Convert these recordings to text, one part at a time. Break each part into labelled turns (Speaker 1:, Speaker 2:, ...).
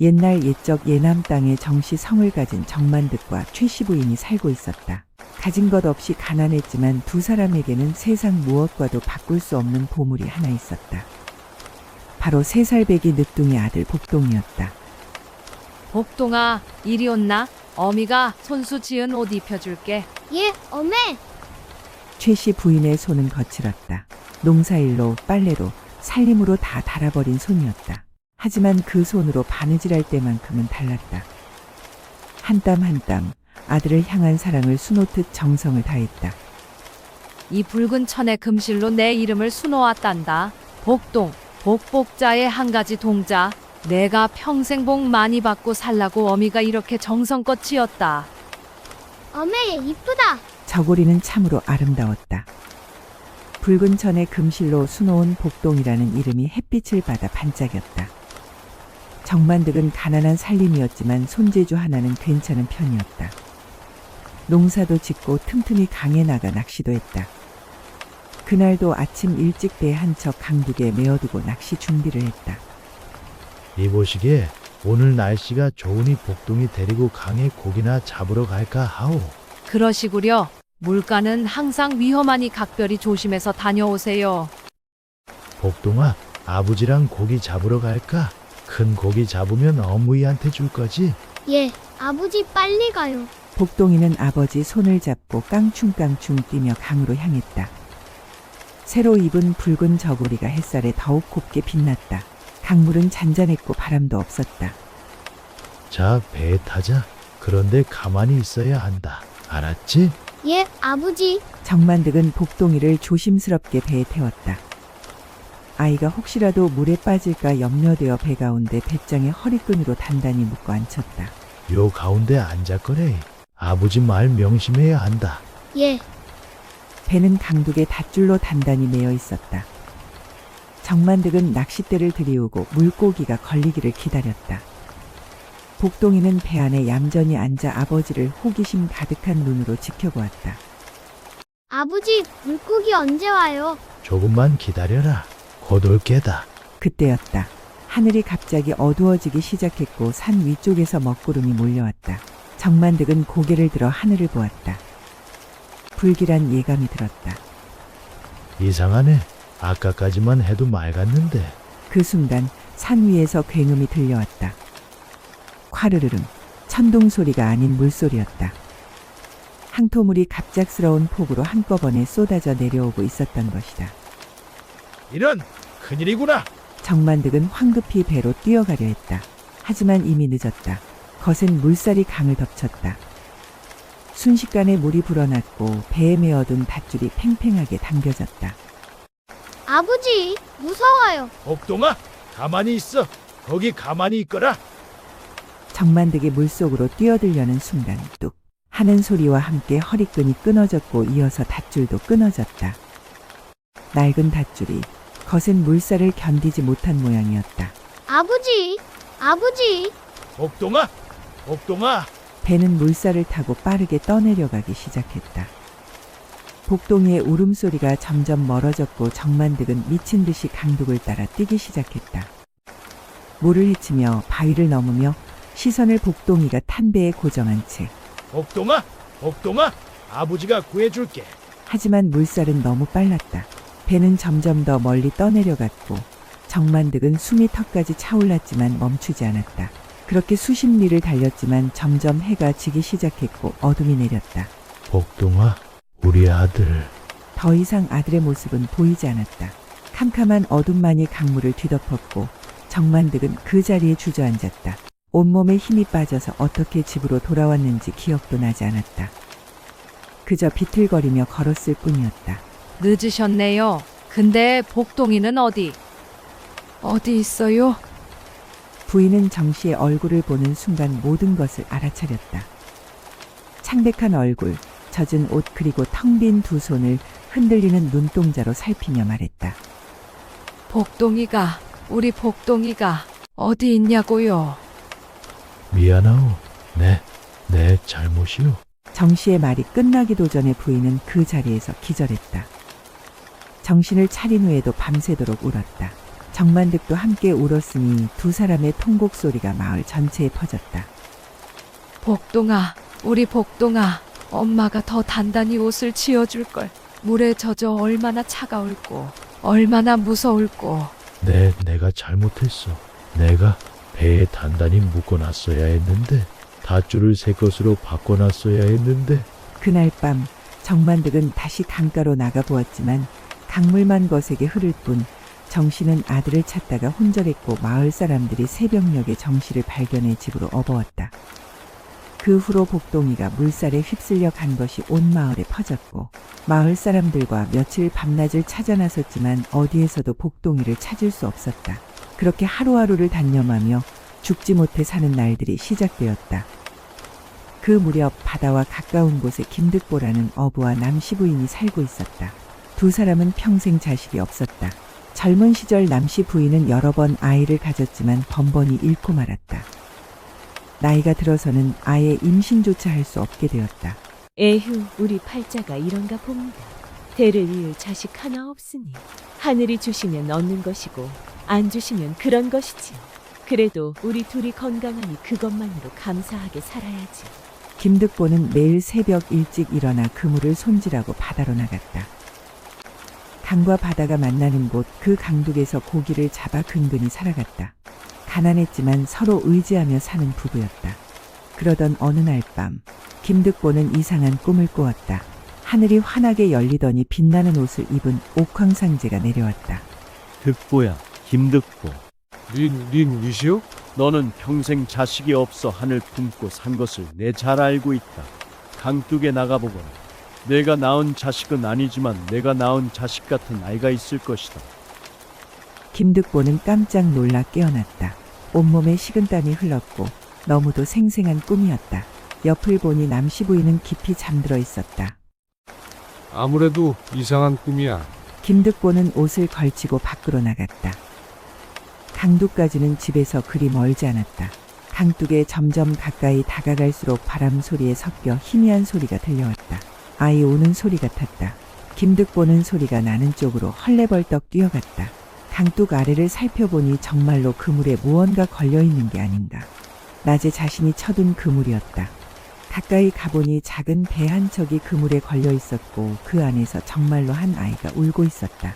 Speaker 1: 옛날 옛적 예남 땅에 정씨 성을 가진 정만득과 최씨 부인이 살고 있었다. 가진 것 없이 가난했지만 두 사람에게는 세상 무엇과도 바꿀 수 없는 보물이 하나 있었다. 바로 3살 배기 늦둥이 아들 복동이었다.
Speaker 2: 복동아, 이리 온나? 어미가 손수 지은 옷 입혀줄게.
Speaker 3: 예, 어메.
Speaker 1: 최씨 부인의 손은 거칠었다. 농사일로 빨래로 살림으로 다 달아버린 손이었다. 하지만 그 손으로 바느질할 때만큼은 달랐다. 한 땀 한 땀 아들을 향한 사랑을 수놓듯 정성을 다했다.
Speaker 2: 이 붉은 천의 금실로 내 이름을 수놓았단다. 복동, 복복자의 한 가지 동자. 내가 평생 복 많이 받고 살라고 어미가 이렇게 정성껏 지었다.
Speaker 3: 어메, 이쁘다.
Speaker 1: 저고리는 참으로 아름다웠다. 붉은 천의 금실로 수놓은 복동이라는 이름이 햇빛을 받아 반짝였다. 정만득은 가난한 살림이었지만 손재주 하나는 괜찮은 편이었다. 농사도 짓고 틈틈이 강에 나가 낚시도 했다. 그날도 아침 일찍 배 한 척 강둑에 메어두고 낚시 준비를 했다.
Speaker 4: 이보시기에 오늘 날씨가 좋으니 복동이 데리고 강에 고기나 잡으러 갈까 하오.
Speaker 2: 그러시구려. 물가는 항상 위험하니 각별히 조심해서 다녀오세요.
Speaker 4: 복동아, 아버지랑 고기 잡으러 갈까? 큰 고기 잡으면 어머니한테 줄 거지?
Speaker 3: 예, 아버지 빨리 가요.
Speaker 1: 복동이는 아버지 손을 잡고 깡충깡충 뛰며 강으로 향했다. 새로 입은 붉은 저고리가 햇살에 더욱 곱게 빛났다. 강물은 잔잔했고 바람도 없었다.
Speaker 4: 자, 배에 타자. 그런데 가만히 있어야 한다. 알았지?
Speaker 3: 예, 아버지.
Speaker 1: 정만득은 복동이를 조심스럽게 배에 태웠다. 아이가 혹시라도 물에 빠질까 염려되어 배 가운데 배짱에 허리끈으로 단단히 묶어 앉혔다.
Speaker 4: 요 가운데 앉았거래. 아버지 말 명심해야 한다.
Speaker 3: 예,
Speaker 1: 배는 강둑에 닷줄로 단단히 매여 있었다. 정만득은 낚싯대를 들이우고 물고기가 걸리기를 기다렸다. 복동이는 배 안에 얌전히 앉아 아버지를 호기심 가득한 눈으로 지켜보았다.
Speaker 3: 아버지, 물고기 언제 와요?
Speaker 4: 조금만 기다려라. 곧 올 게다.
Speaker 1: 그때였다. 하늘이 갑자기 어두워지기 시작했고 산 위쪽에서 먹구름이 몰려왔다. 정만득은 고개를 들어 하늘을 보았다. 불길한 예감이 들었다.
Speaker 4: 이상하네. 아까까지만 해도 맑았는데.
Speaker 1: 그 순간 산 위에서 굉음이 들려왔다. 콰르르릉, 천둥 소리가 아닌 물소리였다. 항토물이 갑작스러운 폭우로 한꺼번에 쏟아져 내려오고 있었던 것이다.
Speaker 4: 이런 큰일이구나.
Speaker 1: 정만득은 황급히 배로 뛰어가려 했다. 하지만 이미 늦었다. 거센 물살이 강을 덮쳤다. 순식간에 물이 불어났고 배에 메어둔 닷줄이 팽팽하게 당겨졌다.
Speaker 3: 아버지, 무서워요.
Speaker 4: 복동아, 가만히 있어. 거기 가만히 있거라.
Speaker 1: 정만득이 물속으로 뛰어들려는 순간 뚝 하는 소리와 함께 허리끈이 끊어졌고 이어서 닷줄도 끊어졌다. 낡은 닷줄이 거센 물살을 견디지 못한 모양이었다.
Speaker 3: 아버지, 아버지.
Speaker 4: 복동아, 복동아.
Speaker 1: 배는 물살을 타고 빠르게 떠내려가기 시작했다. 복동이의 울음소리가 점점 멀어졌고 정만득은 미친 듯이 강둑을 따라 뛰기 시작했다. 물을 헤치며 바위를 넘으며 시선을 복동이가 탄 배에 고정한 채.
Speaker 4: 복동아, 복동아. 아버지가 구해줄게.
Speaker 1: 하지만 물살은 너무 빨랐다. 배는 점점 더 멀리 떠내려갔고 정만득은 숨이 턱까지 차올랐지만 멈추지 않았다. 그렇게 수십 리를 달렸지만 점점 해가 지기 시작했고 어둠이 내렸다.
Speaker 4: 복동아, 우리 아들.
Speaker 1: 더 이상 아들의 모습은 보이지 않았다. 캄캄한 어둠만이 강물을 뒤덮었고 정만득은 그 자리에 주저앉았다. 온몸에 힘이 빠져서 어떻게 집으로 돌아왔는지 기억도 나지 않았다. 그저 비틀거리며 걸었을 뿐이었다.
Speaker 2: 늦으셨네요. 근데 복동이는 어디 있어요?
Speaker 1: 부인은 정씨의 얼굴을 보는 순간 모든 것을 알아차렸다. 창백한 얼굴, 젖은 옷 그리고 텅 빈 두 손을 흔들리는 눈동자로 살피며 말했다.
Speaker 2: 우리 복동이가 어디 있냐고요?
Speaker 4: 미안하오. 내 잘못이오.
Speaker 1: 정씨의 말이 끝나기도 전에 부인은 그 자리에서 기절했다. 정신을 차린 후에도 밤새도록 울었다. 정만득도 함께 울었으니 두 사람의 통곡 소리가 마을 전체에 퍼졌다.
Speaker 2: 복동아, 우리 복동아, 엄마가 더 단단히 옷을 지어줄걸. 물에 젖어 얼마나 차가울꼬, 얼마나 무서울꼬.
Speaker 4: 내가 잘못했어. 내가 배에 단단히 묶어놨어야 했는데, 닷줄을 새 것으로 바꿔놨어야 했는데.
Speaker 1: 그날 밤 정만득은 다시 강가로 나가보았지만 강물만 거세게 흐를 뿐 정씨는 아들을 찾다가 혼절했고 마을 사람들이 새벽녘에 정씨를 발견해 집으로 업어왔다. 그 후로 복동이가 물살에 휩쓸려 간 것이 온 마을에 퍼졌고 마을 사람들과 며칠 밤낮을 찾아 나섰지만 어디에서도 복동이를 찾을 수 없었다. 그렇게 하루하루를 단념하며 죽지 못해 사는 날들이 시작되었다. 그 무렵 바다와 가까운 곳에 김득보라는 어부와 남씨 부인이 살고 있었다. 두 사람은 평생 자식이 없었다. 젊은 시절 남씨 부인은 여러 번 아이를 가졌지만 번번이 잃고 말았다. 나이가 들어서는 아예 임신조차 할 수 없게 되었다.
Speaker 5: 에휴, 우리 팔자가 이런가 봅니다. 대를 이을 자식 하나 없으니 하늘이 주시면 얻는 것이고 안 주시면 그런 것이지요. 그래도 우리 둘이 건강하니 그것만으로 감사하게 살아야지.
Speaker 1: 김득보는 매일 새벽 일찍 일어나 그물을 손질하고 바다로 나갔다. 강과 바다가 만나는 곳 그 강둑에서 고기를 잡아 근근히 살아갔다. 가난했지만 서로 의지하며 사는 부부였다. 그러던 어느 날 밤 김득보는 이상한 꿈을 꾸었다. 하늘이 환하게 열리더니 빛나는 옷을 입은 옥황상제가 내려왔다.
Speaker 6: 득보야, 김득보.
Speaker 7: 니시오?
Speaker 6: 너는 평생 자식이 없어 하늘 품고 산 것을 내 잘 알고 있다. 강둑에 나가보거라. 내가 낳은 자식은 아니지만 내가 낳은 자식 같은 아이가 있을 것이다.
Speaker 1: 김득보는 깜짝 놀라 깨어났다. 온몸에 식은땀이 흘렀고 너무도 생생한 꿈이었다. 옆을 보니 남씨 부인은 깊이 잠들어 있었다.
Speaker 7: 아무래도 이상한 꿈이야.
Speaker 1: 김득보는 옷을 걸치고 밖으로 나갔다. 강둑까지는 집에서 그리 멀지 않았다. 강둑에 점점 가까이 다가갈수록 바람 소리에 섞여 희미한 소리가 들려왔다. 아이 우는 소리 같았다. 김득보는 소리가 나는 쪽으로 헐레벌떡 뛰어갔다. 강둑 아래를 살펴보니 정말로 그물에 무언가 걸려있는 게 아닌가. 낮에 자신이 쳐둔 그물이었다. 가까이 가보니 작은 배 한 척이 그물에 걸려 있었고 그 안에서 정말로 한 아이가 울고 있었다.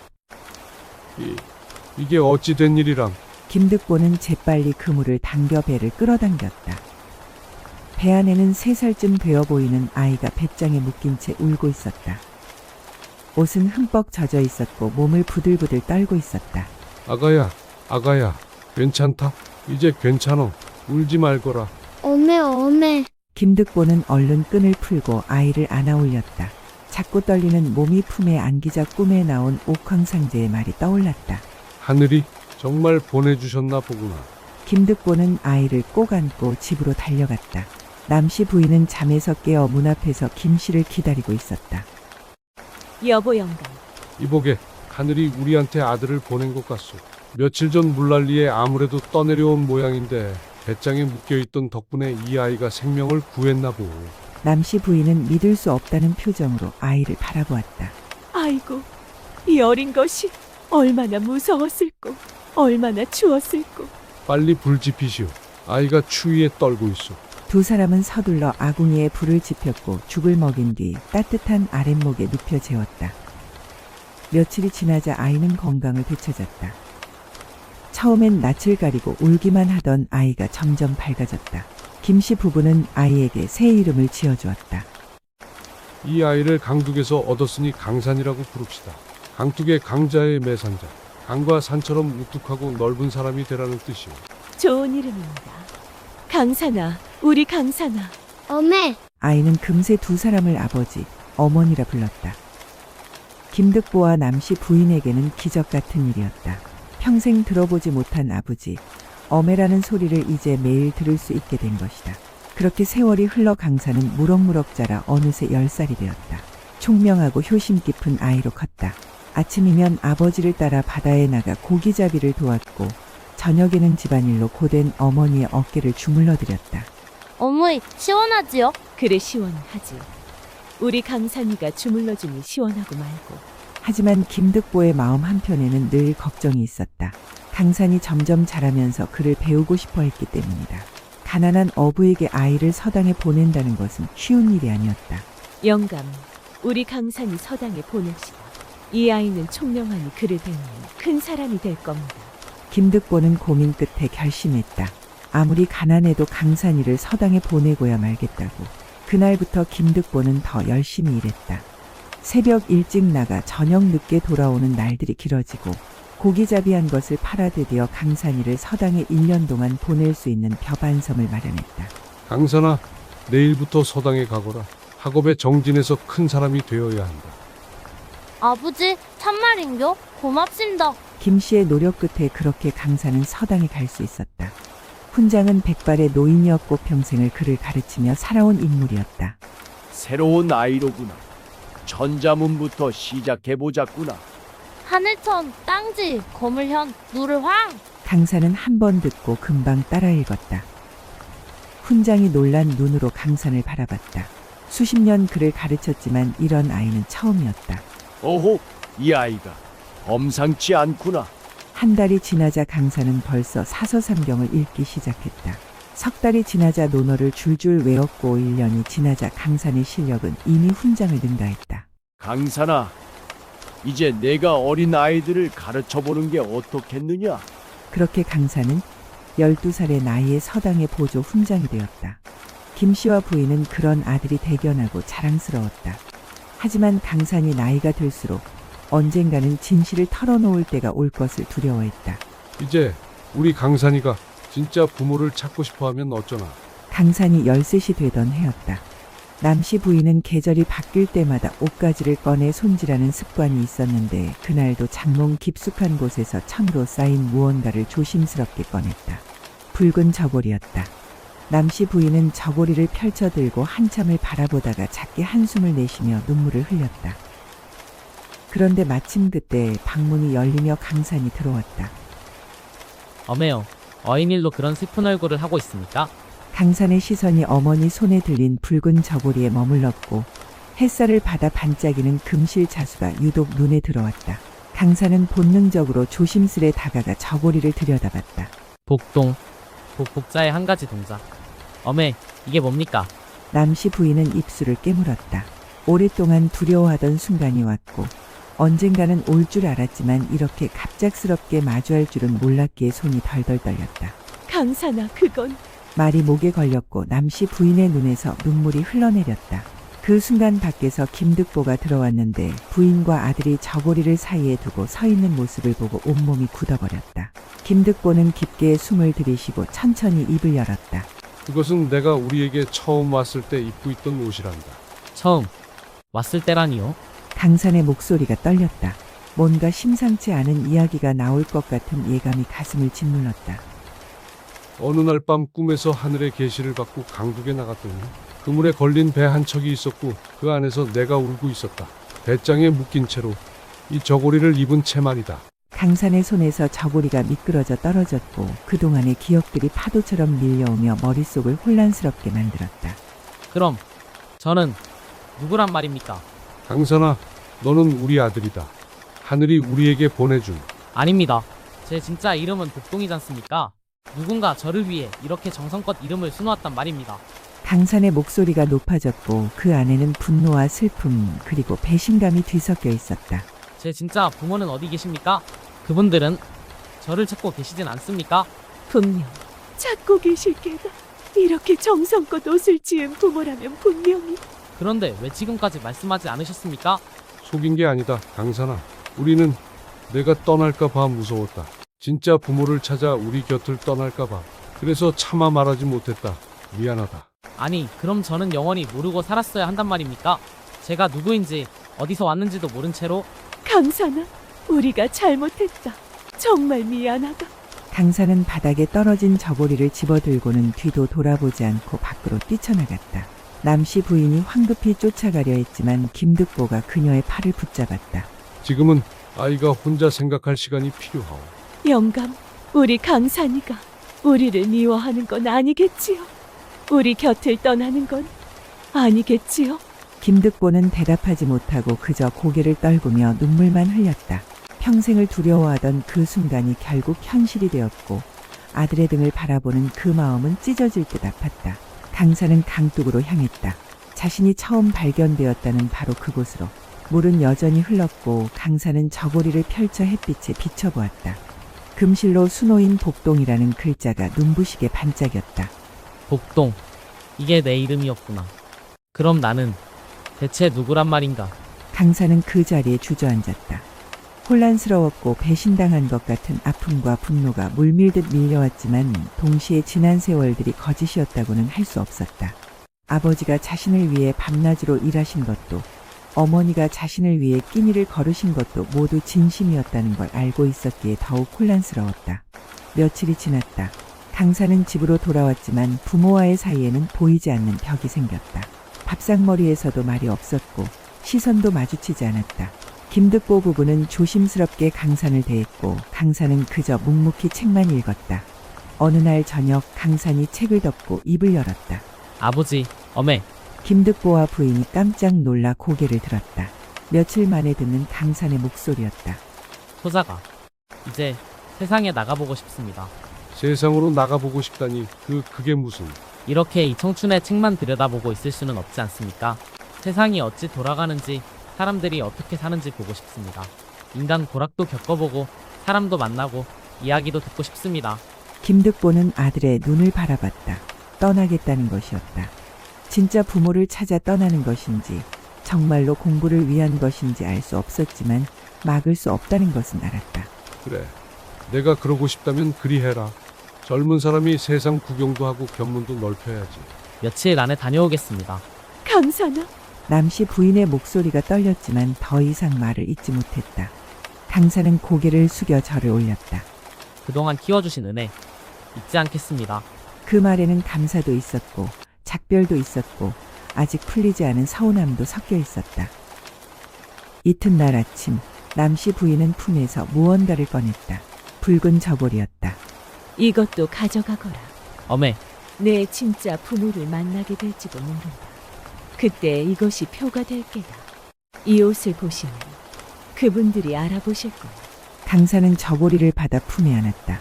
Speaker 7: 이게 어찌 된 일이람?
Speaker 1: 김득보는 재빨리 그물을 당겨 배를 끌어당겼다. 배 안에는 3살쯤 되어 보이는 아이가 배짱에 묶인 채 울고 있었다. 옷은 흠뻑 젖어 있었고 몸을 부들부들 떨고 있었다.
Speaker 7: 아가야, 괜찮다? 이제 괜찮어. 울지 말거라.
Speaker 3: 어메.
Speaker 1: 김득보는 얼른 끈을 풀고 아이를 안아 올렸다. 자꾸 떨리는 몸이 품에 안기자 꿈에 나온 옥황상제의 말이 떠올랐다.
Speaker 7: 하늘이 정말 보내주셨나 보구나.
Speaker 1: 김득보는 아이를 꼭 안고 집으로 달려갔다. 남씨 부인은 잠에서 깨어 문 앞에서 김씨를 기다리고 있었다.
Speaker 5: 여보 영감,
Speaker 7: 이보게, 하늘이 우리한테 아들을 보낸 것 같소. 며칠 전 물난리에 아무래도 떠내려온 모양인데 배짱에 묶여있던 덕분에 이 아이가 생명을 구했나 보.
Speaker 1: 남씨 부인은 믿을 수 없다는 표정으로 아이를 바라보았다.
Speaker 5: 아이고, 이 어린 것이 얼마나 무서웠을꼬, 얼마나 추웠을꼬.
Speaker 7: 빨리 불 지피시오. 아이가 추위에 떨고 있어.
Speaker 1: 두 사람은 서둘러 아궁이에 불을 지폈고 죽을 먹인 뒤 따뜻한 아랫목에 눕혀 재웠다. 며칠이 지나자 아이는 건강을 되찾았다. 처음엔 낯을 가리고 울기만 하던 아이가 점점 밝아졌다. 김씨 부부는 아이에게 새 이름을 지어주었다.
Speaker 7: 이 아이를 강둑에서 얻었으니 강산이라고 부릅시다. 강둑의 강자의 매산자. 강과 산처럼 우뚝하고 넓은 사람이 되라는 뜻이오.
Speaker 5: 좋은 이름입니다. 강산아, 우리 강산아.
Speaker 3: 어메.
Speaker 1: 아이는 금세 두 사람을 아버지, 어머니라 불렀다. 김득보와 남씨 부인에게는 기적 같은 일이었다. 평생 들어보지 못한 아버지, 어메라는 소리를 이제 매일 들을 수 있게 된 것이다. 그렇게 세월이 흘러 강산은 무럭무럭 자라 어느새 10살이 되었다. 총명하고 효심 깊은 아이로 컸다. 아침이면 아버지를 따라 바다에 나가 고기잡이를 도왔고 저녁에는 집안일로 고된 어머니의 어깨를 주물러드렸다.
Speaker 3: 어머니, 시원하지요?
Speaker 5: 그래, 시원하지. 우리 강산이가 주물러주니 시원하고 말고.
Speaker 1: 하지만 김득보의 마음 한편에는 늘 걱정이 있었다. 강산이 점점 자라면서 그를 배우고 싶어 했기 때문이다. 가난한 어부에게 아이를 서당에 보낸다는 것은 쉬운 일이 아니었다.
Speaker 5: 영감, 우리 강산이 서당에 보냅시다. 이 아이는 총명하니 그를 배우면 큰 사람이 될 겁니다.
Speaker 1: 김득보는 고민 끝에 결심했다. 아무리 가난해도 강산이를 서당에 보내고야 말겠다고. 그날부터 김득보는 더 열심히 일했다. 새벽 일찍 나가 저녁 늦게 돌아오는 날들이 길어지고 고기잡이한 것을 팔아드디어 강산이를 서당에 1년 동안 보낼 수 있는 벼반섬을 마련했다.
Speaker 7: 강산아, 내일부터 서당에 가거라. 학업에 정진해서 큰 사람이 되어야 한다.
Speaker 3: 아버지, 참말인겨? 고맙습니다.
Speaker 1: 김씨의 노력 끝에 그렇게 강산은 서당에 갈 수 있었다. 훈장은 백발의 노인이었고 평생을 그를 가르치며 살아온 인물이었다.
Speaker 6: 새로운 아이로구나. 전자문부터 시작해보자꾸나.
Speaker 3: 하늘천, 땅지, 거물현, 누르황.
Speaker 1: 강산은 한 번 듣고 금방 따라 읽었다. 훈장이 놀란 눈으로 강산을 바라봤다. 수십 년 그를 가르쳤지만 이런 아이는 처음이었다.
Speaker 6: 오호, 이 아이가 범상치 않구나.
Speaker 1: 한 달이 지나자 강산은 벌써 사서삼경을 읽기 시작했다. 석 달이 지나자 논어를 줄줄 외웠고 1년이 지나자 강산의 실력은 이미 훈장을 능가했다.
Speaker 6: 강산아, 이제 내가 어린 아이들을 가르쳐보는 게 어떻겠느냐?
Speaker 1: 그렇게 강산은 12살의 나이에 서당의 보조 훈장이 되었다. 김씨와 부인은 그런 아들이 대견하고 자랑스러웠다. 하지만 강산이 나이가 들수록 언젠가는 진실을 털어놓을 때가 올 것을 두려워했다.
Speaker 7: 이제 우리 강산이가 진짜 부모를 찾고 싶어하면 어쩌나.
Speaker 1: 강산이 13이 되던 해였다. 남씨 부인은 계절이 바뀔 때마다 옷가지를 꺼내 손질하는 습관이 있었는데 그날도 장롱 깊숙한 곳에서 천으로 쌓인 무언가를 조심스럽게 꺼냈다. 붉은 저고리였다. 남씨 부인은 저고리를 펼쳐들고 한참을 바라보다가 작게 한숨을 내쉬며 눈물을 흘렸다. 그런데 마침 그때 방문이 열리며 강산이 들어왔다.
Speaker 8: 어메요. 어인일로 그런 슬픈 얼굴을 하고 있습니까?
Speaker 1: 강산의 시선이 어머니 손에 들린 붉은 저고리에 머물렀고 햇살을 받아 반짝이는 금실 자수가 유독 눈에 들어왔다. 강산은 본능적으로 조심스레 다가가 저고리를 들여다봤다.
Speaker 8: 복동. 복자의 한 가지 동작. 어메, 이게 뭡니까?
Speaker 1: 남씨 부인은 입술을 깨물었다. 오랫동안 두려워하던 순간이 왔고 언젠가는 올 줄 알았지만 이렇게 갑작스럽게 마주할 줄은 몰랐기에 손이 덜덜 떨렸다.
Speaker 5: 강산아, 그건
Speaker 1: 말이 목에 걸렸고 남씨 부인의 눈에서 눈물이 흘러내렸다. 그 순간 밖에서 김득보가 들어왔는데 부인과 아들이 저고리를 사이에 두고 서 있는 모습을 보고 온몸이 굳어버렸다. 김득보는 깊게 숨을 들이쉬고 천천히 입을 열었다.
Speaker 7: 그것은 내가 우리에게 처음 왔을 때 입고 있던 옷이란다.
Speaker 8: 처음 왔을 때라니요?
Speaker 1: 강산의 목소리가 떨렸다. 뭔가 심상치 않은 이야기가 나올 것 같은 예감이 가슴을 짓눌렀다.
Speaker 7: 어느 날 밤 꿈에서 하늘의 계시를 받고 강둑에 나갔더니 그물에 걸린 배 한 척이 있었고 그 안에서 내가 울고 있었다. 배짱에 묶인 채로 이 저고리를 입은 채 말이다.
Speaker 1: 강산의 손에서 저고리가 미끄러져 떨어졌고 그동안의 기억들이 파도처럼 밀려오며 머릿속을 혼란스럽게 만들었다.
Speaker 8: 그럼 저는 누구란 말입니까?
Speaker 7: 강산아, 너는 우리 아들이다. 하늘이 우리에게 보내준.
Speaker 8: 아닙니다. 제 진짜 이름은 복동이지 않습니까? 누군가 저를 위해 이렇게 정성껏 이름을 수놓았단 말입니다.
Speaker 1: 강산의 목소리가 높아졌고 그 안에는 분노와 슬픔 그리고 배신감이 뒤섞여 있었다.
Speaker 8: 제 진짜 부모는 어디 계십니까? 그분들은 저를 찾고 계시진 않습니까?
Speaker 5: 분명 찾고 계실 게다. 이렇게 정성껏 옷을 지은 부모라면 분명히.
Speaker 8: 그런데 왜 지금까지 말씀하지 않으셨습니까?
Speaker 7: 속인 게 아니다, 강산아. 우리는 내가 떠날까 봐 무서웠다. 진짜 부모를 찾아 우리 곁을 떠날까 봐. 그래서 차마 말하지 못했다. 미안하다.
Speaker 8: 아니, 그럼 저는 영원히 모르고 살았어야 한단 말입니까? 제가 누구인지 어디서 왔는지도 모른 채로.
Speaker 5: 강산아, 우리가 잘못했다. 정말 미안하다.
Speaker 1: 강산은 바닥에 떨어진 저고리를 집어들고는 뒤도 돌아보지 않고 밖으로 뛰쳐나갔다. 남씨 부인이 황급히 쫓아가려 했지만 김득보가 그녀의 팔을 붙잡았다.
Speaker 7: 지금은 아이가 혼자 생각할 시간이 필요하오.
Speaker 5: 영감, 우리 강산이가 우리를 미워하는 건 아니겠지요? 우리 곁을 떠나는 건 아니겠지요?
Speaker 1: 김득보는 대답하지 못하고 그저 고개를 떨구며 눈물만 흘렸다. 평생을 두려워하던 그 순간이 결국 현실이 되었고 아들의 등을 바라보는 그 마음은 찢어질 듯 아팠다. 강산은 강둑으로 향했다. 자신이 처음 발견되었다는 바로 그곳으로. 물은 여전히 흘렀고 강산은 저고리를 펼쳐 햇빛에 비춰보았다. 금실로 수노인 복동이라는 글자가 눈부시게 반짝였다.
Speaker 8: 복동. 이게 내 이름이었구나. 그럼 나는 대체 누구란 말인가?
Speaker 1: 강산은 그 자리에 주저앉았다. 혼란스러웠고 배신당한 것 같은 아픔과 분노가 물밀듯 밀려왔지만 동시에 지난 세월들이 거짓이었다고는 할 수 없었다. 아버지가 자신을 위해 밤낮으로 일하신 것도 어머니가 자신을 위해 끼니를 걸으신 것도 모두 진심이었다는 걸 알고 있었기에 더욱 혼란스러웠다. 며칠이 지났다. 강산은 집으로 돌아왔지만 부모와의 사이에는 보이지 않는 벽이 생겼다. 밥상머리에서도 말이 없었고 시선도 마주치지 않았다. 김득보 부부는 조심스럽게 강산을 대했고 강산은 그저 묵묵히 책만 읽었다. 어느 날 저녁 강산이 책을 덮고 입을 열었다.
Speaker 8: 아버지, 어메.
Speaker 1: 김득보와 부인이 깜짝 놀라 고개를 들었다. 며칠 만에 듣는 강산의 목소리였다.
Speaker 8: 소자가 이제 세상에 나가보고 싶습니다.
Speaker 7: 세상으로 나가보고 싶다니 그게 무슨.
Speaker 8: 이렇게 이 청춘의 책만 들여다보고 있을 수는 없지 않습니까? 세상이 어찌 돌아가는지 사람들이 어떻게 사는지 보고 싶습니다. 인간 고락도 겪어보고 사람도 만나고 이야기도 듣고 싶습니다.
Speaker 1: 김득보는 아들의 눈을 바라봤다. 떠나겠다는 것이었다. 진짜 부모를 찾아 떠나는 것인지 정말로 공부를 위한 것인지 알 수 없었지만 막을 수 없다는 것은 알았다.
Speaker 7: 그래. 내가 그러고 싶다면 그리 해라. 젊은 사람이 세상 구경도 하고 견문도 넓혀야지.
Speaker 8: 며칠 안에 다녀오겠습니다.
Speaker 5: 강산아.
Speaker 1: 남씨 부인의 목소리가 떨렸지만 더 이상 말을 잇지 못했다. 강산은 고개를 숙여 절을 올렸다.
Speaker 8: 그동안 키워주신 은혜 잊지 않겠습니다.
Speaker 1: 그 말에는 감사도 있었고 작별도 있었고 아직 풀리지 않은 서운함도 섞여 있었다. 이튿날 아침 남씨 부인은 품에서 무언가를 꺼냈다. 붉은 저고리였다.
Speaker 5: 이것도 가져가거라.
Speaker 8: 어메,
Speaker 5: 내 진짜 부모를 만나게 될지도 모른다. 그때 이것이 표가 될 게다. 이 옷을 보시면 그분들이 알아보실 거야.
Speaker 1: 강산은 저고리를 받아 품에 안았다.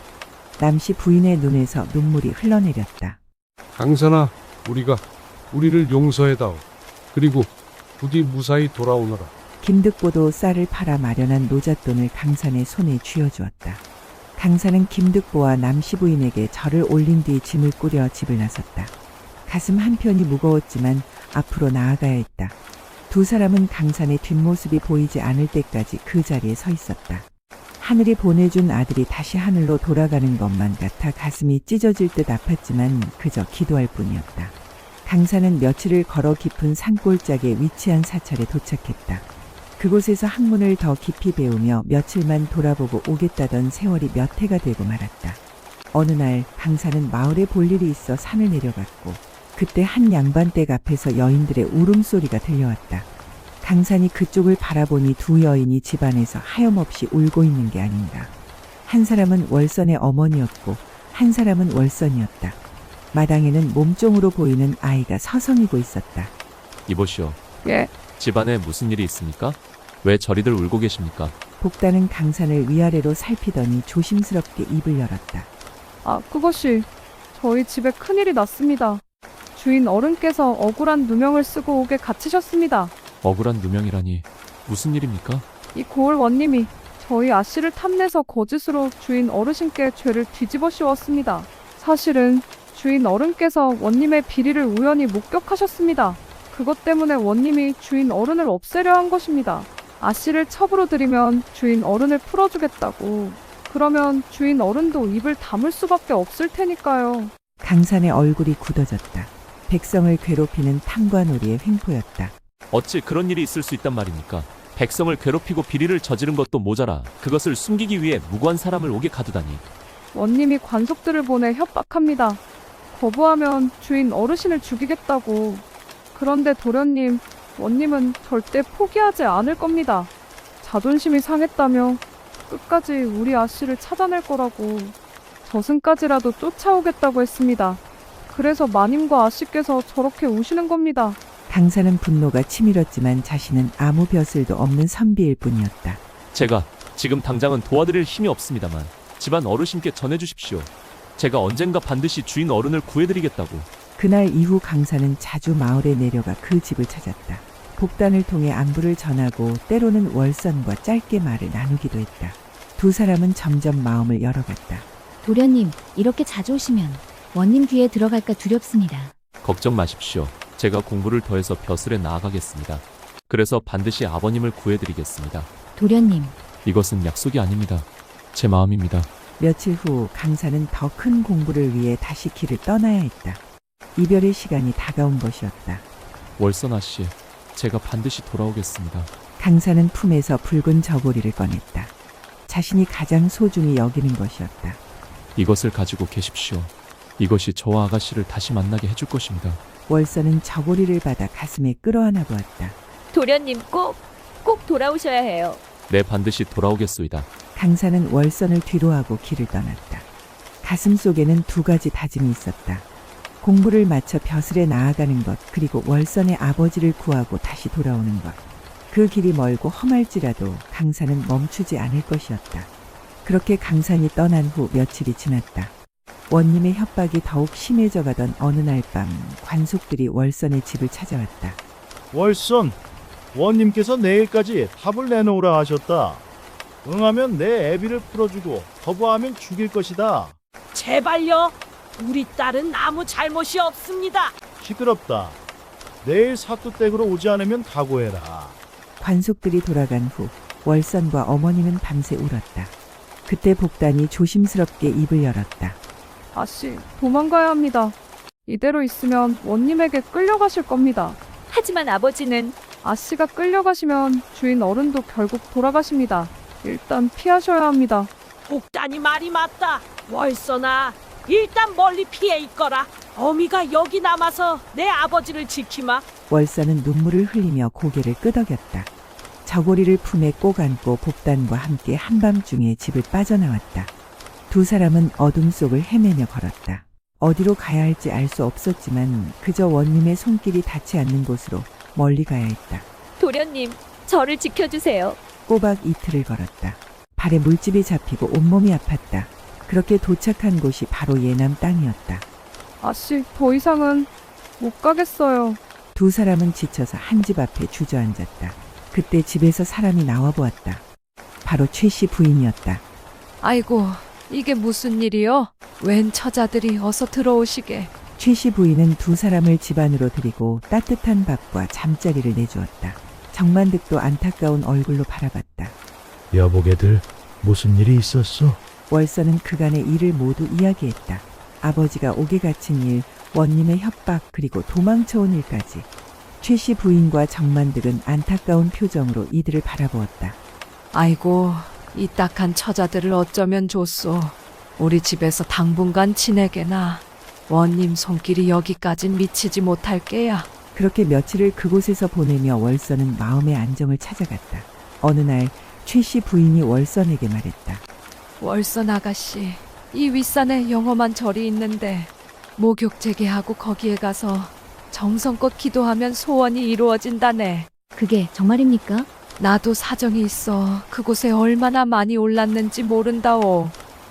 Speaker 1: 남씨 부인의 눈에서 눈물이 흘러내렸다.
Speaker 7: 강산아, 우리를 용서해다오. 그리고 부디 무사히 돌아오너라.
Speaker 1: 김득보도 쌀을 팔아 마련한 노잣돈을 강산의 손에 쥐어주었다. 강산은 김득보와 남씨 부인에게 절을 올린 뒤 짐을 꾸려 집을 나섰다. 가슴 한편이 무거웠지만 앞으로 나아가야 했다. 두 사람은 강산의 뒷모습이 보이지 않을 때까지 그 자리에 서 있었다. 하늘이 보내준 아들이 다시 하늘로 돌아가는 것만 같아 가슴이 찢어질 듯 아팠지만 그저 기도할 뿐이었다. 강산은 며칠을 걸어 깊은 산골짜기에 위치한 사찰에 도착했다. 그곳에서 학문을 더 깊이 배우며 며칠만 돌아보고 오겠다던 세월이 몇 해가 되고 말았다. 어느 날 강산은 마을에 볼 일이 있어 산을 내려갔고 그때 한 양반댁 앞에서 여인들의 울음소리가 들려왔다. 강산이 그쪽을 바라보니 두 여인이 집안에서 하염없이 울고 있는 게 아닌가. 한 사람은 월선의 어머니였고 한 사람은 월선이었다. 마당에는 몸종으로 보이는 아이가 서성이고 있었다.
Speaker 9: 이보시오.
Speaker 10: 예.
Speaker 9: 집안에 무슨 일이 있습니까? 왜 저리들 울고 계십니까?
Speaker 1: 복단은 강산을 위아래로 살피더니 조심스럽게 입을 열었다.
Speaker 10: 아, 그것이 저희 집에 큰일이 났습니다. 주인 어른께서 억울한 누명을 쓰고 옥에 갇히셨습니다.
Speaker 9: 억울한 누명이라니 무슨 일입니까?
Speaker 10: 이 고을 원님이 저희 아씨를 탐내서 거짓으로 주인 어르신께 죄를 뒤집어 씌웠습니다. 사실은 주인 어른께서 원님의 비리를 우연히 목격하셨습니다. 그것 때문에 원님이 주인 어른을 없애려 한 것입니다. 아씨를 첩으로 들이면 주인 어른을 풀어주겠다고. 그러면 주인 어른도 입을 다물 수밖에 없을 테니까요.
Speaker 1: 강산의 얼굴이 굳어졌다. 백성을 괴롭히는 탐관오리의 횡포였다.
Speaker 9: 어찌 그런 일이 있을 수 있단 말입니까? 백성을 괴롭히고 비리를 저지른 것도 모자라 그것을 숨기기 위해 무고한 사람을 옥에 가두다니.
Speaker 10: 원님이 관속들을 보내 협박합니다. 거부하면 주인 어르신을 죽이겠다고. 그런데 도련님, 원님은 절대 포기하지 않을 겁니다. 자존심이 상했다며 끝까지 우리 아씨를 찾아낼 거라고 저승까지라도 쫓아오겠다고 했습니다. 그래서 마님과 아씨께서 저렇게 우시는 겁니다.
Speaker 1: 강산은 분노가 치밀었지만 자신은 아무 벼슬도 없는 선비일 뿐이었다.
Speaker 9: 제가 지금 당장은 도와드릴 힘이 없습니다만 집안 어르신께 전해주십시오. 제가 언젠가 반드시 주인 어른을 구해드리겠다고.
Speaker 1: 그날 이후 강사는 자주 마을에 내려가 그 집을 찾았다. 복단을 통해 안부를 전하고 때로는 월선과 짧게 말을 나누기도 했다. 두 사람은 점점 마음을 열어갔다.
Speaker 11: 도련님, 이렇게 자주 오시면 원님 귀에 들어갈까 두렵습니다.
Speaker 9: 걱정 마십시오. 제가 공부를 더해서 벼슬에 나아가겠습니다. 그래서 반드시 아버님을 구해드리겠습니다.
Speaker 11: 도련님,
Speaker 9: 이것은 약속이 아닙니다. 제 마음입니다.
Speaker 1: 며칠 후 강사는 더 큰 공부를 위해 다시 길을 떠나야 했다. 이별의 시간이 다가온 것이었다.
Speaker 9: 월선 아씨, 제가 반드시 돌아오겠습니다.
Speaker 1: 강사는 품에서 붉은 저고리를 꺼냈다. 자신이 가장 소중히 여기는 것이었다.
Speaker 9: 이것을 가지고 계십시오. 이것이 저와 아가씨를 다시 만나게 해줄 것입니다.
Speaker 1: 월선은 저고리를 받아 가슴에 끌어안아 보았다.
Speaker 5: 도련님 꼭 돌아오셔야 해요.
Speaker 9: 네, 반드시 돌아오겠소이다.
Speaker 1: 강사는 월선을 뒤로하고 길을 떠났다. 가슴 속에는 두 가지 다짐이 있었다. 공부를 마쳐 벼슬에 나아가는 것, 그리고 월선의 아버지를 구하고 다시 돌아오는 것. 그 길이 멀고 험할지라도 강사는 멈추지 않을 것이었다. 그렇게 강산이 떠난 후 며칠이 지났다. 원님의 협박이 더욱 심해져 가던 어느 날 밤 관속들이 월선의 집을 찾아왔다.
Speaker 4: 월선, 원님께서 내일까지 답을 내놓으라 하셨다. 응하면 내 애비를 풀어주고 거부하면 죽일 것이다.
Speaker 5: 제발요. 우리 딸은 아무 잘못이 없습니다.
Speaker 4: 시끄럽다. 내일 사또댁으로 오지 않으면 각오해라.
Speaker 1: 관속들이 돌아간 후 월선과 어머니는 밤새 울었다. 그때 복단이 조심스럽게 입을 열었다.
Speaker 10: 아씨, 도망가야 합니다. 이대로 있으면 원님에게 끌려가실 겁니다.
Speaker 5: 하지만 아버지는
Speaker 10: 아씨가 끌려가시면 주인 어른도 결국 돌아가십니다. 일단 피하셔야 합니다.
Speaker 5: 복단이 말이 맞다. 월선아, 일단 멀리 피해 있거라. 어미가 여기 남아서 내 아버지를 지키마.
Speaker 1: 월선은 눈물을 흘리며 고개를 끄덕였다. 저고리를 품에 꼭 안고 복단과 함께 한밤중에 집을 빠져나왔다. 두 사람은 어둠 속을 헤매며 걸었다. 어디로 가야 할지 알 수 없었지만 그저 원님의 손길이 닿지 않는 곳으로 멀리 가야 했다.
Speaker 5: 도련님, 저를 지켜주세요.
Speaker 1: 꼬박 이틀을 걸었다. 발에 물집이 잡히고 온몸이 아팠다. 그렇게 도착한 곳이 바로 예남 땅이었다.
Speaker 10: 아씨, 더 이상은 못 가겠어요.
Speaker 1: 두 사람은 지쳐서 한 집 앞에 주저앉았다. 그때 집에서 사람이 나와 보았다. 바로 최씨 부인이었다.
Speaker 2: 아이고, 이게 무슨 일이요? 웬 처자들이 어서 들어오시게.
Speaker 1: 최씨 부인은 두 사람을 집 안으로 들이고 따뜻한 밥과 잠자리를 내주었다. 정만득도 안타까운 얼굴로 바라봤다.
Speaker 4: 여보게들, 무슨 일이 있었어?
Speaker 1: 월선은 그간의 일을 모두 이야기했다. 아버지가 옥에 갇힌 일, 원님의 협박, 그리고 도망쳐온 일까지. 최씨 부인과 정만득은 안타까운 표정으로 이들을 바라보았다.
Speaker 2: 아이고, 이 딱한 처자들을 어쩌면 좋소. 우리 집에서 당분간 지내게나. 원님 손길이 여기까진 미치지 못할 게야.
Speaker 1: 그렇게 며칠을 그곳에서 보내며 월선은 마음의 안정을 찾아갔다. 어느 날 최씨 부인이 월선에게 말했다.
Speaker 2: 월선 아가씨, 이 윗산에 영험한 절이 있는데 목욕 재개하고 거기에 가서 정성껏 기도하면 소원이 이루어진다네.
Speaker 11: 그게 정말입니까?
Speaker 2: 나도 사정이 있어 그곳에 얼마나 많이 올랐는지 모른다오.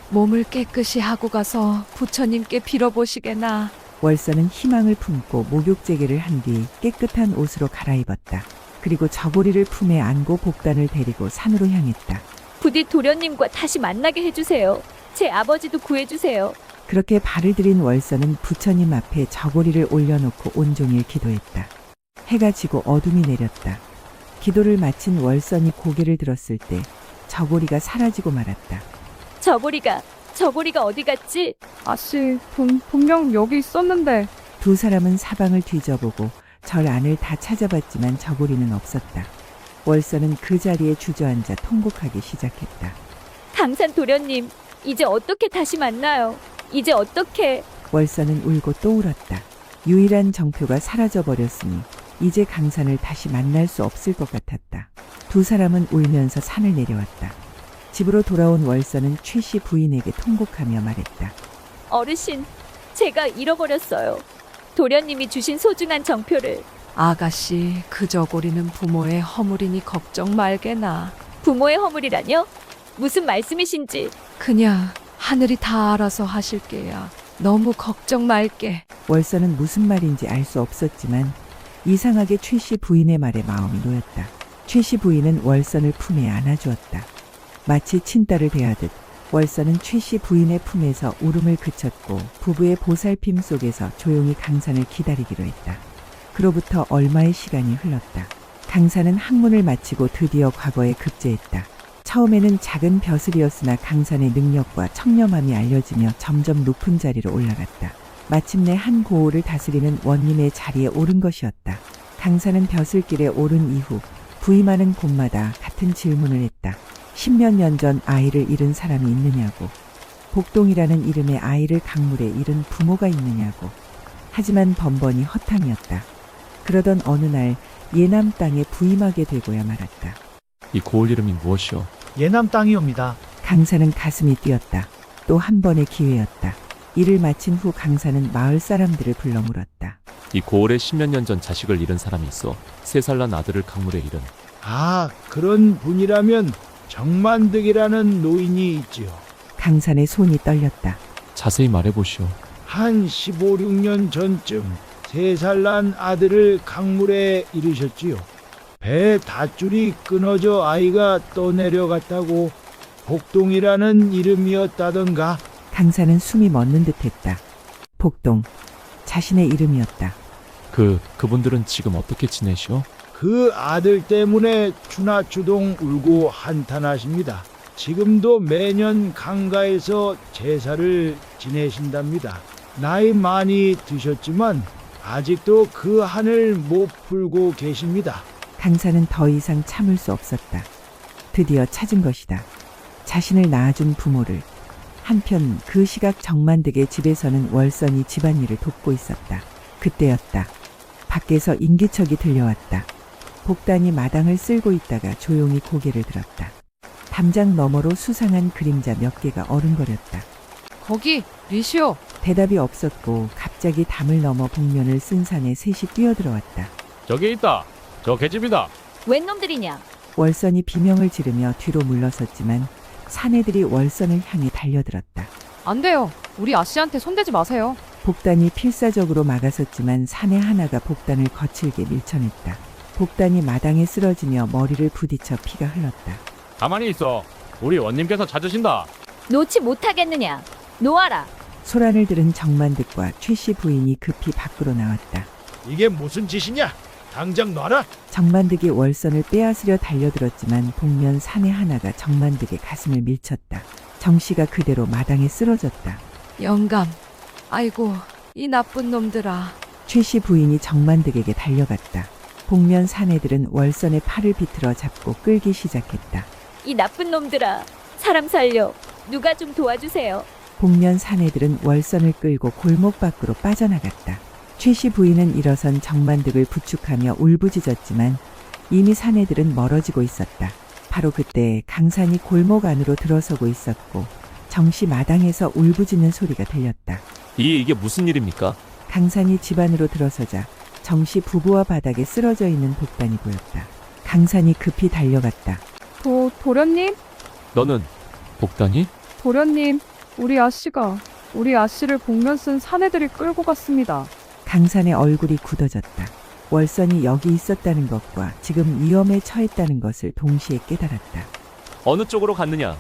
Speaker 2: 몸을 깨끗이 하고 가서 부처님께 빌어보시게나.
Speaker 1: 월선은 희망을 품고 목욕재개를 한 뒤 깨끗한 옷으로 갈아입었다. 그리고 저고리를 품에 안고 복단을 데리고 산으로 향했다.
Speaker 5: 부디 도련님과 다시 만나게 해주세요. 제 아버지도 구해주세요.
Speaker 1: 그렇게 발을 들인 월선은 부처님 앞에 저고리를 올려놓고 온종일 기도했다. 해가 지고 어둠이 내렸다. 기도를 마친 월선이 고개를 들었을 때 저고리가 사라지고 말았다.
Speaker 5: 저고리가 어디 갔지?
Speaker 10: 아씨, 분명 여기 있었는데.
Speaker 1: 두 사람은 사방을 뒤져보고 절 안을 다 찾아봤지만 저고리는 없었다. 월선은 그 자리에 주저앉아 통곡하기 시작했다.
Speaker 5: 강산 도련님, 이제 어떻게 다시 만나요? 이제 어떻게?
Speaker 1: 월선은 울고 또 울었다. 유일한 정표가 사라져버렸으니 이제 강산을 다시 만날 수 없을 것 같았다. 두 사람은 울면서 산을 내려왔다. 집으로 돌아온 월선은 최씨 부인에게 통곡하며 말했다.
Speaker 5: 어르신, 제가 잃어버렸어요. 도련님이 주신 소중한 정표를.
Speaker 2: 아가씨, 그 저고리는 부모의 허물이니 걱정 말게나.
Speaker 5: 부모의 허물이라뇨? 무슨 말씀이신지.
Speaker 2: 그냥 하늘이 다 알아서 하실게야. 너무 걱정 말게.
Speaker 1: 월선은 무슨 말인지 알 수 없었지만 이상하게 최 씨 부인의 말에 마음이 놓였다. 최 씨 부인은 월선을 품에 안아주었다. 마치 친딸을 대하듯 월선은 최 씨 부인의 품에서 울음을 그쳤고 부부의 보살핌 속에서 조용히 강산을 기다리기로 했다. 그로부터 얼마의 시간이 흘렀다. 강산은 학문을 마치고 드디어 과거에 급제했다. 처음에는 작은 벼슬이었으나 강산의 능력과 청렴함이 알려지며 점점 높은 자리로 올라갔다. 마침내 한 고을을 다스리는 원님의 자리에 오른 것이었다. 강산은 벼슬길에 오른 이후 부임하는 곳마다 같은 질문을 했다. 10몇 년 전 아이를 잃은 사람이 있느냐고. 복동이라는 이름의 아이를 강물에 잃은 부모가 있느냐고. 하지만 번번이 허탕이었다. 그러던 어느 날 예남 땅에 부임하게 되고야 말았다.
Speaker 9: 이 고을 이름이 무엇이오?
Speaker 4: 예남 땅이옵니다.
Speaker 1: 강산은 가슴이 뛰었다. 또 한 번의 기회였다. 일을 마친 후 강산은 마을 사람들을 불러 물었다.
Speaker 9: 이 고을에 10몇 년 전 자식을 잃은 사람이 있어 3살 난 아들을 강물에 잃은.
Speaker 12: 아, 그런 분이라면 정만득이라는 노인이 있지요.
Speaker 1: 강산의 손이 떨렸다.
Speaker 9: 자세히 말해보시오.
Speaker 12: 한 15, 16년 전쯤 3살 난 아들을 강물에 잃으셨지요. 배 닷줄이 끊어져 아이가 떠내려갔다고 복동이라는 이름이었다던가.
Speaker 1: 강산은 숨이 멎는 듯했다. 복동, 자신의 이름이었다.
Speaker 9: 그분들은 지금 어떻게 지내시오?
Speaker 12: 그 아들 때문에 추나추동 울고 한탄하십니다. 지금도 매년 강가에서 제사를 지내신답니다. 나이 많이 드셨지만 아직도 그 한을 못 풀고 계십니다.
Speaker 1: 강산은 더 이상 참을 수 없었다. 드디어 찾은 것이다. 자신을 낳아준 부모를. 한편 그 시각 정만득의 집에서는 월선이 집안일을 돕고 있었다. 그때였다. 밖에서 인기척이 들려왔다. 복단이 마당을 쓸고 있다가 조용히 고개를 들었다. 담장 너머로 수상한 그림자 몇 개가 어른거렸다.
Speaker 2: 거기 리시오.
Speaker 1: 대답이 없었고 갑자기 담을 넘어 복면을 쓴 산에 셋이 뛰어들어왔다.
Speaker 7: 저기 있다. 저 계집이다.
Speaker 5: 웬 놈들이냐?
Speaker 1: 월선이 비명을 지르며 뒤로 물러섰지만 사내들이 월선을 향해 달려들었다.
Speaker 10: 안 돼요. 우리 아씨한테 손대지 마세요.
Speaker 1: 복단이 필사적으로 막아섰지만 사내 하나가 복단을 거칠게 밀쳐냈다. 복단이 마당에 쓰러지며 머리를 부딪혀 피가 흘렀다.
Speaker 7: 가만히 있어. 우리 원님께서 찾으신다.
Speaker 5: 놓지 못하겠느냐? 놓아라.
Speaker 1: 소란을 들은 정만득과 최 씨 부인이 급히 밖으로 나왔다.
Speaker 12: 이게 무슨 짓이냐? 당장 놔라.
Speaker 1: 정만득이 월선을 빼앗으려 달려들었지만 복면 사내 하나가 정만득의 가슴을 밀쳤다. 정씨가 그대로 마당에 쓰러졌다.
Speaker 2: 영감. 아이고, 이 나쁜 놈들아.
Speaker 1: 최 씨 부인이 정만득에게 달려갔다. 복면 사내들은 월선의 팔을 비틀어 잡고 끌기 시작했다.
Speaker 5: 이 나쁜 놈들아. 사람 살려. 누가 좀 도와주세요.
Speaker 1: 복면 사내들은 월선을 끌고 골목 밖으로 빠져나갔다. 최 씨 부인은 일어선 정만득을 부축하며 울부짖었지만 이미 사내들은 멀어지고 있었다. 바로 그때 강산이 골목 안으로 들어서고 있었고 정씨 마당에서 울부짖는 소리가 들렸다.
Speaker 9: 이게 무슨 일입니까?
Speaker 1: 강산이 집 안으로 들어서자 정씨 부부와 바닥에 쓰러져 있는 복단이 보였다. 강산이 급히 달려갔다.
Speaker 10: 도련님?
Speaker 9: 너는 복단이?
Speaker 10: 도련님, 우리 아씨를 복면 쓴 사내들이 끌고 갔습니다.
Speaker 1: 강산의 얼굴이 굳어졌다. 월선이 여기 있었다는 것과 지금 위험에 처했다는 것을 동시에 깨달았다.
Speaker 9: 어느 쪽으로 갔느냐?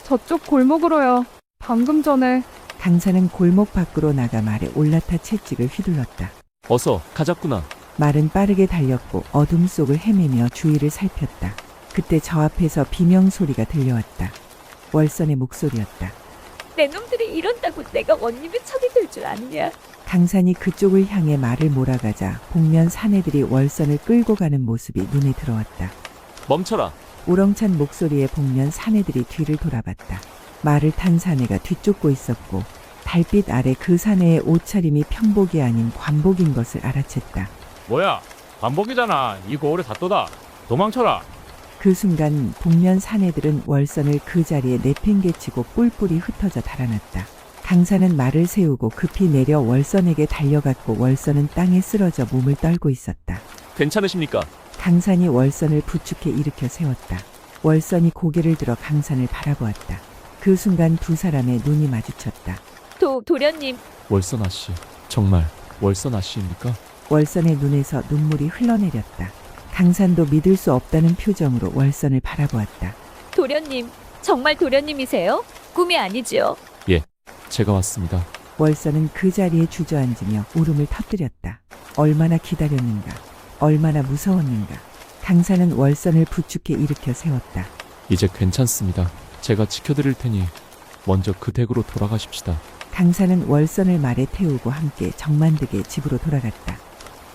Speaker 10: 저쪽 골목으로요. 방금 전에.
Speaker 1: 강산은 골목 밖으로 나가 말에 올라타 채찍을 휘둘렀다.
Speaker 9: 어서 가자꾸나.
Speaker 1: 말은 빠르게 달렸고 어둠 속을 헤매며 주위를 살폈다. 그때 저 앞에서 비명 소리가 들려왔다. 월선의 목소리였다.
Speaker 5: 내 놈들이 이런다고 내가 원님의 척이 될 줄 아느냐?
Speaker 1: 강산이 그쪽을 향해 말을 몰아가자 복면 사내들이 월선을 끌고 가는 모습이 눈에 들어왔다.
Speaker 9: 멈춰라.
Speaker 1: 우렁찬 목소리에 복면 사내들이 뒤를 돌아봤다. 말을 탄 사내가 뒤쫓고 있었고 달빛 아래 그 사내의 옷차림이 평복이 아닌 관복인 것을 알아챘다.
Speaker 7: 뭐야? 반복이잖아. 이 고을에 삿도다. 도망쳐라.
Speaker 1: 그 순간 복면 사내들은 월선을 그 자리에 내팽개치고 뿔뿔이 흩어져 달아났다. 강산은 말을 세우고 급히 내려 월선에게 달려갔고 월선은 땅에 쓰러져 몸을 떨고 있었다.
Speaker 9: 괜찮으십니까?
Speaker 1: 강산이 월선을 부축해 일으켜 세웠다. 월선이 고개를 들어 강산을 바라보았다. 그 순간 두 사람의 눈이 마주쳤다.
Speaker 5: 도련님,
Speaker 9: 월선 아씨, 정말 월선 아씨입니까?
Speaker 1: 월선의 눈에서 눈물이 흘러내렸다. 강산도 믿을 수 없다는 표정으로 월선을 바라보았다.
Speaker 5: 도련님, 정말 도련님이세요? 꿈이 아니지요?
Speaker 9: 제가 왔습니다.
Speaker 1: 월선은 그 자리에 주저앉으며 울음을 터뜨렸다. 얼마나 기다렸는가, 얼마나 무서웠는가. 강산은 월선을 부축해 일으켜 세웠다.
Speaker 9: 이제 괜찮습니다. 제가 지켜드릴 테니 먼저 그 댁으로 돌아가십시다.
Speaker 1: 강산은 월선을 말에 태우고 함께 정만득의 집으로 돌아갔다.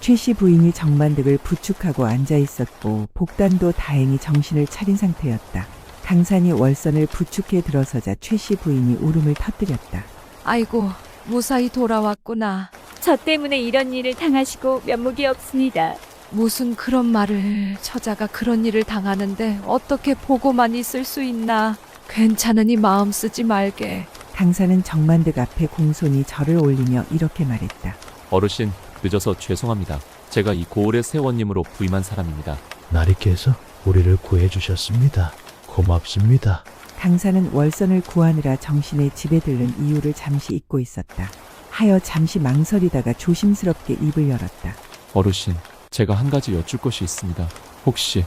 Speaker 1: 최씨 부인이 정만득을 부축하고 앉아 있었고 복단도 다행히 정신을 차린 상태였다. 강산이 월선을 부축해 들어서자 최씨 부인이 울음을 터뜨렸다.
Speaker 2: 아이고, 무사히 돌아왔구나.
Speaker 5: 저 때문에 이런 일을 당하시고 면목이 없습니다.
Speaker 2: 무슨 그런 말을, 처자가 그런 일을 당하는데 어떻게 보고만 있을 수 있나. 괜찮으니 마음 쓰지 말게.
Speaker 1: 강산은 정만득 앞에 공손히 절을 올리며 이렇게 말했다.
Speaker 9: 어르신, 늦어서 죄송합니다. 제가 이 고을의 세원님으로 부임한 사람입니다.
Speaker 4: 나리께서 우리를 구해주셨습니다. 고맙습니다.
Speaker 1: 강산은 월선을 구하느라 정신에 집에 들른 이유를 잠시 잊고 있었다. 하여 잠시 망설이다가 조심스럽게 입을 열었다.
Speaker 9: 어르신, 제가 한 가지 여쭐 것이 있습니다. 혹시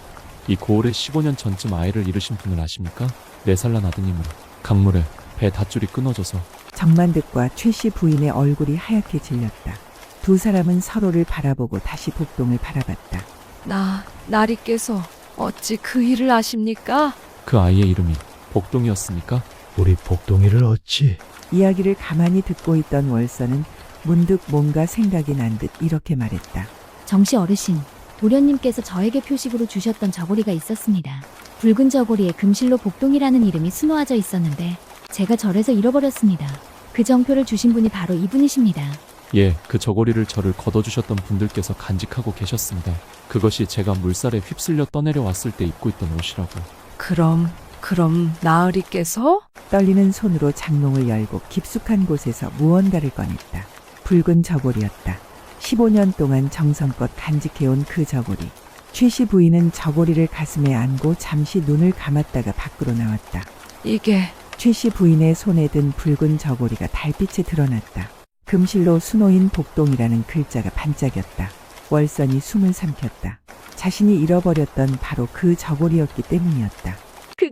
Speaker 9: 이 고을에 15년 전쯤 아이를 잃으신 분을 아십니까? 4살 난 아드님은 강물에 배 닷줄이 끊어져서.
Speaker 1: 정만득과 최씨 부인의 얼굴이 하얗게 질렸다. 두 사람은 서로를 바라보고 다시 복동을 바라봤다.
Speaker 2: 나리께서 어찌 그 일을 아십니까?
Speaker 9: 그 아이의 이름이 복동이었습니까?
Speaker 4: 우리 복동이를 어찌?
Speaker 1: 이야기를 가만히 듣고 있던 월선은 문득 뭔가 생각이 난 듯 이렇게 말했다.
Speaker 11: 정씨 어르신, 도련님께서 저에게 표식으로 주셨던 저고리가 있었습니다. 붉은 저고리에 금실로 복동이라는 이름이 수놓아져 있었는데 제가 절에서 잃어버렸습니다. 그 정표를 주신 분이 바로 이분이십니다.
Speaker 9: 예, 그 저고리를 저를 걷어주셨던 분들께서 간직하고 계셨습니다. 그것이 제가 물살에 휩쓸려 떠내려 왔을 때 입고 있던 옷이라고.
Speaker 2: 그럼 나으리께서?
Speaker 1: 떨리는 손으로 장롱을 열고 깊숙한 곳에서 무언가를 꺼냈다. 붉은 저고리였다. 15년 동안 정성껏 간직해온 그 저고리. 최씨 부인은 저고리를 가슴에 안고 잠시 눈을 감았다가 밖으로 나왔다.
Speaker 2: 이게
Speaker 1: 최씨 부인의 손에 든 붉은 저고리가 달빛에 드러났다. 금실로 수놓인 복동이라는 글자가 반짝였다. 월선이 숨을 삼켰다. 자신이 잃어버렸던 바로 그 저고리였기 때문이었다.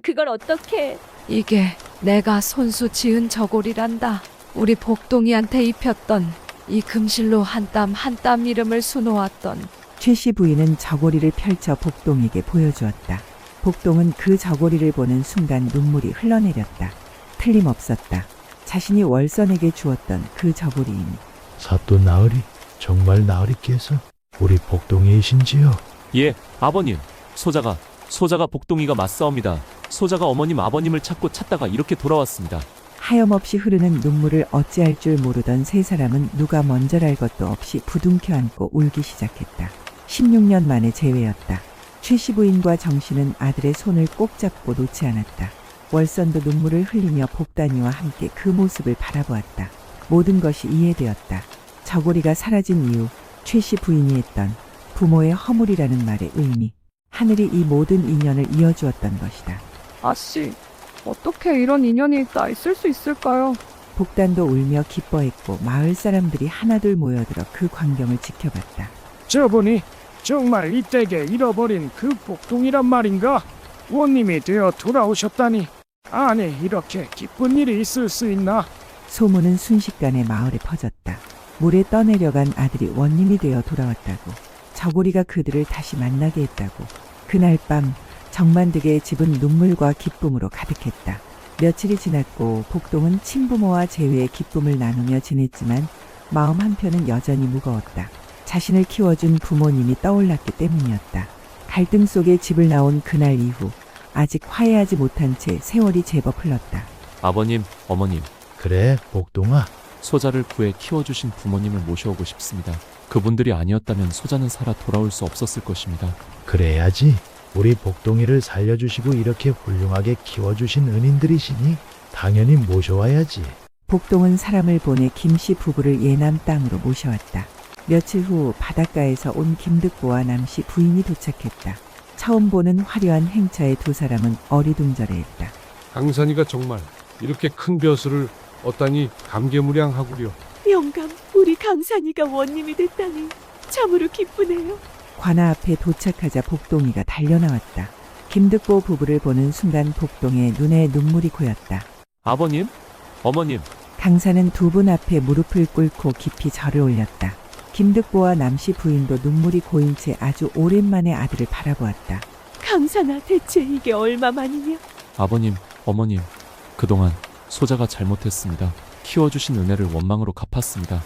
Speaker 5: 그걸 어떻게?
Speaker 2: 이게 내가 손수 지은 저고리란다. 우리 복동이한테 입혔던, 이 금실로 한 땀 한 땀 이름을 수놓았던.
Speaker 1: 최씨 부인은 저고리를 펼쳐 복동에게 보여주었다. 복동은 그 저고리를 보는 순간 눈물이 흘러내렸다. 틀림없었다. 자신이 월선에게 주었던 그 저고리이니.
Speaker 4: 사또 나으리, 정말 나으리께서 우리 복동이이신지요?
Speaker 9: 예, 아버님. 소자가 복동이가 맞사옵니다. 소자가 어머님 아버님을 찾다가 이렇게 돌아왔습니다.
Speaker 1: 하염없이 흐르는 눈물을 어찌할 줄 모르던 세 사람은 누가 먼저랄 것도 없이 부둥켜 안고 울기 시작했다. 16년 만의 재회였다. 최씨 부인과 정씨는 아들의 손을 꼭 잡고 놓지 않았다. 월선도 눈물을 흘리며 복단이와 함께 그 모습을 바라보았다. 모든 것이 이해되었다. 저고리가 사라진 이후 최씨 부인이 했던 부모의 허물이라는 말의 의미. 하늘이 이 모든 인연을 이어주었던 것이다.
Speaker 10: 아씨, 어떻게 이런 인연이 다 있을 수 있을까요?
Speaker 1: 복단도 울며 기뻐했고 마을 사람들이 하나둘 모여들어 그 광경을 지켜봤다.
Speaker 12: 저분이 정말 이 댁에 잃어버린 그 복동이란 말인가? 원님이 되어 돌아오셨다니. 아니, 이렇게 기쁜 일이 있을 수 있나?
Speaker 1: 소문은 순식간에 마을에 퍼졌다. 물에 떠내려간 아들이 원님이 되어 돌아왔다고. 저고리가 그들을 다시 만나게 했다고. 그날 밤 정만득의 집은 눈물과 기쁨으로 가득했다. 며칠이 지났고 복동은 친부모와 재회의 기쁨을 나누며 지냈지만 마음 한편은 여전히 무거웠다. 자신을 키워준 부모님이 떠올랐기 때문이었다. 갈등 속에 집을 나온 그날 이후 아직 화해하지 못한 채 세월이 제법 흘렀다.
Speaker 9: 아버님, 어머님.
Speaker 4: 그래, 복동아.
Speaker 9: 소자를 구해 키워주신 부모님을 모셔오고 싶습니다. 그분들이 아니었다면 소자는 살아 돌아올 수 없었을 것입니다.
Speaker 4: 그래야지. 우리 복동이를 살려주시고 이렇게 훌륭하게 키워주신 은인들이시니 당연히 모셔와야지.
Speaker 1: 복동은 사람을 보내 김씨 부부를 예남 땅으로 모셔왔다. 며칠 후 바닷가에서 온 김득보와 남씨 부인이 도착했다. 처음 보는 화려한 행차에 두 사람은 어리둥절해했다.
Speaker 7: 강산이가 정말 이렇게 큰 벼슬을 얻다니 감개무량하구려.
Speaker 5: 영감, 우리 강산이가 원님이 됐다니 참으로 기쁘네요.
Speaker 1: 관아 앞에 도착하자 복동이가 달려나왔다. 김득보 부부를 보는 순간 복동의 눈에 눈물이 고였다.
Speaker 9: 아버님? 어머님?
Speaker 1: 강사는 두 분 앞에 무릎을 꿇고 깊이 절을 올렸다. 김득보와 남씨 부인도 눈물이 고인 채 아주 오랜만에 아들을 바라보았다.
Speaker 5: 강산아, 대체 이게 얼마만이냐?
Speaker 9: 아버님, 어머님, 그동안 소자가 잘못했습니다. 키워주신 은혜를 원망으로 갚았습니다.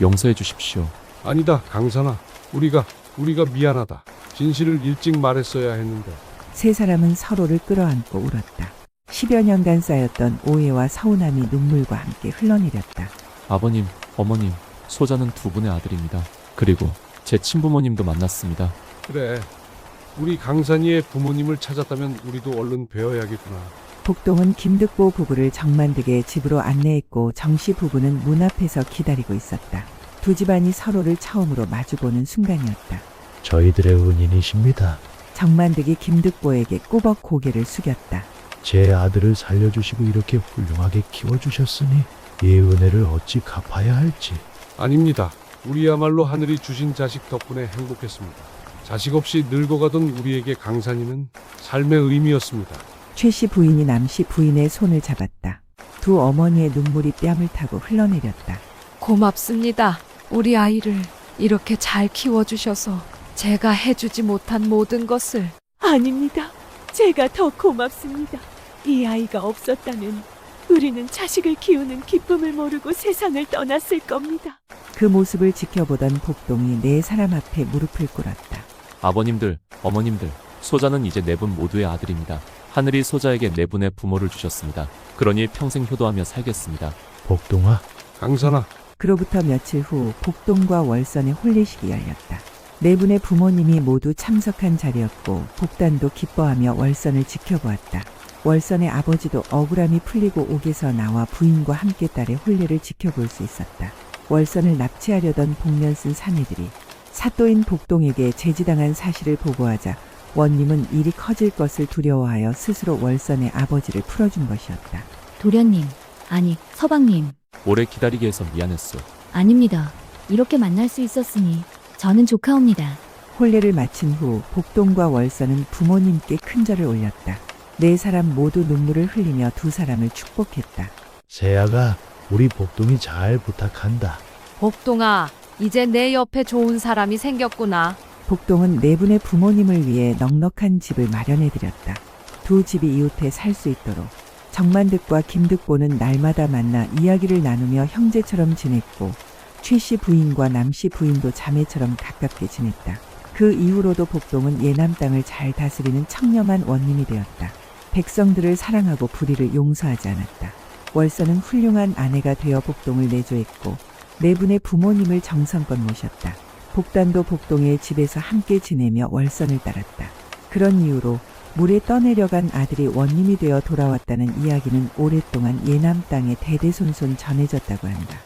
Speaker 9: 용서해 주십시오.
Speaker 7: 아니다, 강산아. 우리가 미안하다. 진실을 일찍 말했어야 했는데.
Speaker 1: 세 사람은 서로를 끌어안고 울었다. 10여 년간 쌓였던 오해와 서운함이 눈물과 함께 흘러내렸다.
Speaker 9: 아버님, 어머님, 소자는 두 분의 아들입니다. 그리고 제 친부모님도 만났습니다.
Speaker 7: 그래, 우리 강산이의 부모님을 찾았다면 우리도 얼른 배워야겠구나.
Speaker 1: 복동은 김득보 부부를 정만득의 집으로 안내했고 정씨 부부는 문 앞에서 기다리고 있었다. 두 집안이 서로를 처음으로 마주보는 순간이었다.
Speaker 4: 저희들의 은인이십니다.
Speaker 1: 정만득이 김득보에게 꾸벅 고개를 숙였다.
Speaker 4: 제 아들을 살려주시고 이렇게 훌륭하게 키워주셨으니 이 은혜를 어찌 갚아야 할지.
Speaker 7: 아닙니다. 우리야말로 하늘이 주신 자식 덕분에 행복했습니다. 자식 없이 늙어가던 우리에게 강산이는 삶의 의미였습니다.
Speaker 1: 최씨 부인이 남씨 부인의 손을 잡았다. 두 어머니의 눈물이 뺨을 타고 흘러내렸다.
Speaker 2: 고맙습니다. 우리 아이를 이렇게 잘 키워주셔서 제가 해주지 못한 모든 것을.
Speaker 5: 아닙니다. 제가 더 고맙습니다. 이 아이가 없었다면 우리는 자식을 키우는 기쁨을 모르고 세상을 떠났을 겁니다.
Speaker 1: 그 모습을 지켜보던 복동이 네 사람 앞에 무릎을 꿇었다.
Speaker 9: 아버님들, 어머님들, 소자는 이제 네 분 모두의 아들입니다. 하늘이 소자에게 네 분의 부모를 주셨습니다. 그러니 평생 효도하며 살겠습니다.
Speaker 4: 복동아,
Speaker 7: 강산아.
Speaker 1: 그로부터 며칠 후 복동과 월선의 혼례식이 열렸다. 네 분의 부모님이 모두 참석한 자리였고 복단도 기뻐하며 월선을 지켜보았다. 월선의 아버지도 억울함이 풀리고 옥에서 나와 부인과 함께 딸의 혼례를 지켜볼 수 있었다. 월선을 납치하려던 복면 쓴 사내들이 사또인 복동에게 제지당한 사실을 보고하자 원님은 일이 커질 것을 두려워하여 스스로 월선의 아버지를 풀어준 것이었다.
Speaker 11: 도련님, 아니 서방님.
Speaker 9: 오래 기다리게 해서 미안했소.
Speaker 11: 아닙니다. 이렇게 만날 수 있었으니 저는 조카옵니다.
Speaker 1: 혼례를 마친 후 복동과 월선은 부모님께 큰 절을 올렸다. 네 사람 모두 눈물을 흘리며 두 사람을 축복했다.
Speaker 4: 세아가 우리 복동이 잘 부탁한다.
Speaker 2: 복동아, 이제 내 옆에 좋은 사람이 생겼구나.
Speaker 1: 복동은 네 분의 부모님을 위해 넉넉한 집을 마련해드렸다. 두 집이 이웃해 살 수 있도록 정만득과 김득보는 날마다 만나 이야기를 나누며 형제처럼 지냈고 최씨 부인과 남씨 부인도 자매처럼 가깝게 지냈다. 그 이후로도 복동은 예남 땅을 잘 다스리는 청렴한 원님이 되었다. 백성들을 사랑하고 불의를 용서하지 않았다. 월선은 훌륭한 아내가 되어 복동을 내조했고 네 분의 부모님을 정성껏 모셨다. 복단도 복동의 집에서 함께 지내며 월선을 따랐다. 그런 이유로 물에 떠내려간 아들이 원님이 되어 돌아왔다는 이야기는 오랫동안 예남 땅에 대대손손 전해졌다고 한다.